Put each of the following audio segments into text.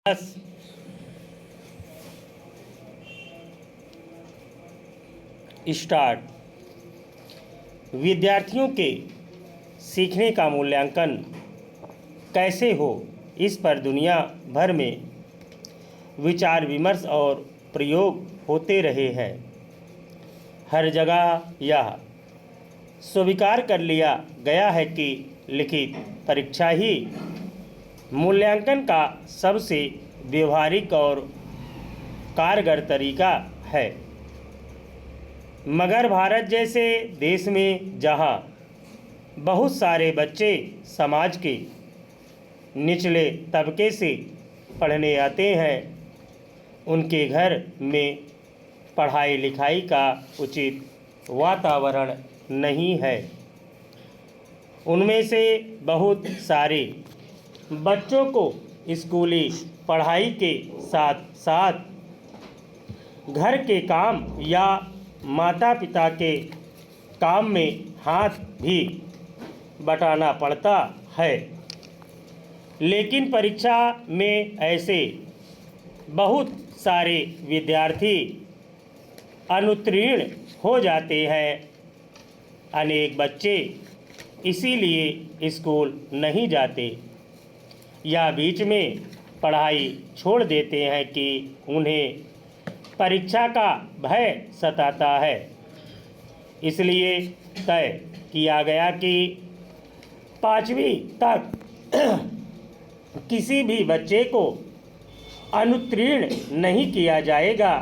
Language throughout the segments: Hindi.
बस स्टार्ट। विद्यार्थियों के सीखने का मूल्यांकन कैसे हो, इस पर दुनिया भर में विचार विमर्श और प्रयोग होते रहे हैं। हर जगह यह स्वीकार कर लिया गया है कि लिखित परीक्षा ही मूल्यांकन का सबसे व्यवहारिक और कारगर तरीका है। मगर भारत जैसे देश में जहां बहुत सारे बच्चे समाज के निचले तबके से पढ़ने आते हैं, उनके घर में पढ़ाई लिखाई का उचित वातावरण नहीं है। उनमें से बहुत सारे बच्चों को स्कूली पढ़ाई के साथ साथ घर के काम या माता पिता के काम में हाथ भी बटाना पड़ता है। लेकिन परीक्षा में ऐसे बहुत सारे विद्यार्थी अनुत्तीर्ण हो जाते हैं। अनेक बच्चे इसीलिए स्कूल नहीं जाते या बीच में पढ़ाई छोड़ देते हैं कि उन्हें परीक्षा का भय सताता है। इसलिए तय किया गया कि 5वीं तक किसी भी बच्चे को अनुत्तीर्ण नहीं किया जाएगा।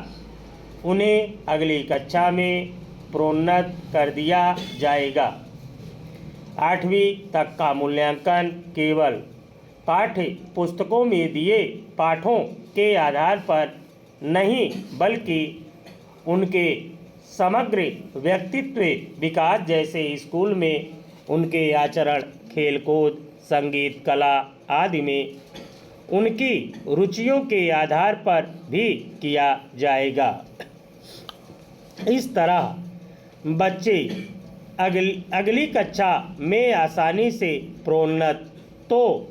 उन्हें अगली कक्षा में प्रोन्नत कर दिया जाएगा। 8वीं तक का मूल्यांकन केवल पाठ्य पुस्तकों में दिए पाठों के आधार पर नहीं, बल्कि उनके समग्र व्यक्तित्व विकास जैसे स्कूल में उनके आचरण, खेलकूद, संगीत, कला आदि में उनकी रुचियों के आधार पर भी किया जाएगा। इस तरह बच्चे अगली कक्षा में आसानी से प्रोन्नत तो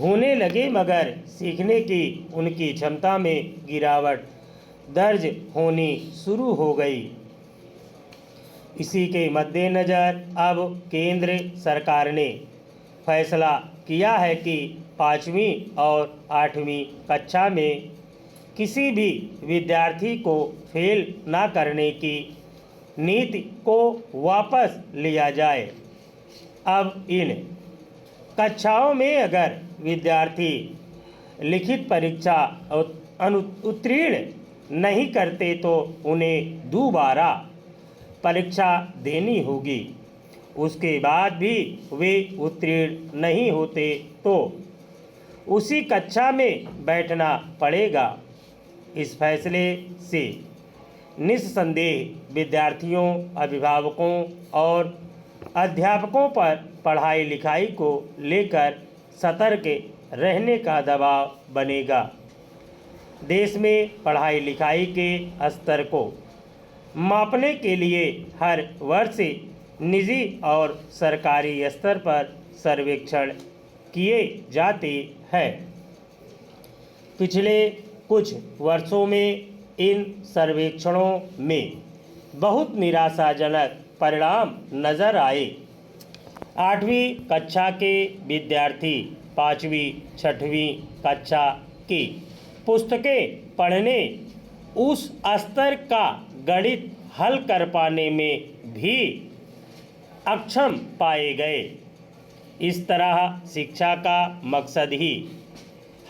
होने लगे, मगर सीखने की उनकी क्षमता में गिरावट दर्ज होनी शुरू हो गई। इसी के मद्देनज़र अब केंद्र सरकार ने फैसला किया है कि 5वीं और 8वीं कक्षा में किसी भी विद्यार्थी को फेल न करने की नीति को वापस लिया जाए। अब इन कक्षाओं में अगर विद्यार्थी लिखित परीक्षा उत्तीर्ण नहीं करते तो उन्हें दोबारा परीक्षा देनी होगी। उसके बाद भी वे उत्तीर्ण नहीं होते तो उसी कक्षा में बैठना पड़ेगा। इस फैसले से निस्संदेह विद्यार्थियों, अभिभावकों और अध्यापकों पर पढ़ाई लिखाई को लेकर सतर्क रहने का दबाव बनेगा। देश में पढ़ाई लिखाई के स्तर को मापने के लिए हर वर्ष निजी और सरकारी स्तर पर सर्वेक्षण किए जाते हैं। पिछले कुछ वर्षों में इन सर्वेक्षणों में बहुत निराशाजनक परिणाम नजर आए। 8वीं कक्षा के विद्यार्थी 5वीं 6वीं कक्षा की पुस्तकें पढ़ने, उस स्तर का गणित हल कर पाने में भी अक्षम पाए गए। इस तरह शिक्षा का मकसद ही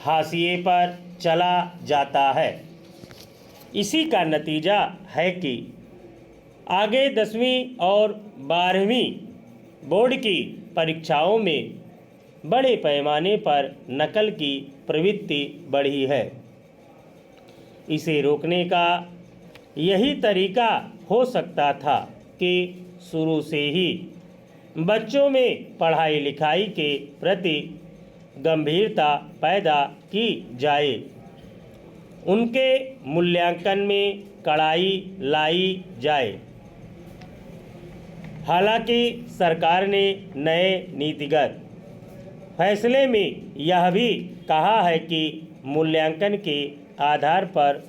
हाशिए पर चला जाता है। इसी का नतीजा है कि आगे 10वीं और 12वीं बोर्ड की परीक्षाओं में बड़े पैमाने पर नकल की प्रवृत्ति बढ़ी है। इसे रोकने का यही तरीका हो सकता था कि शुरू से ही बच्चों में पढ़ाई लिखाई के प्रति गंभीरता पैदा की जाए, उनके मूल्यांकन में कड़ाई लाई जाए। हालांकि सरकार ने नए नीतिगत फैसले में यह भी कहा है कि मूल्यांकन के आधार पर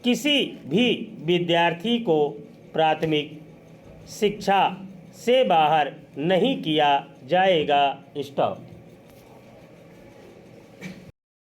किसी भी विद्यार्थी को प्राथमिक शिक्षा से बाहर नहीं किया जाएगा। स्टॉप।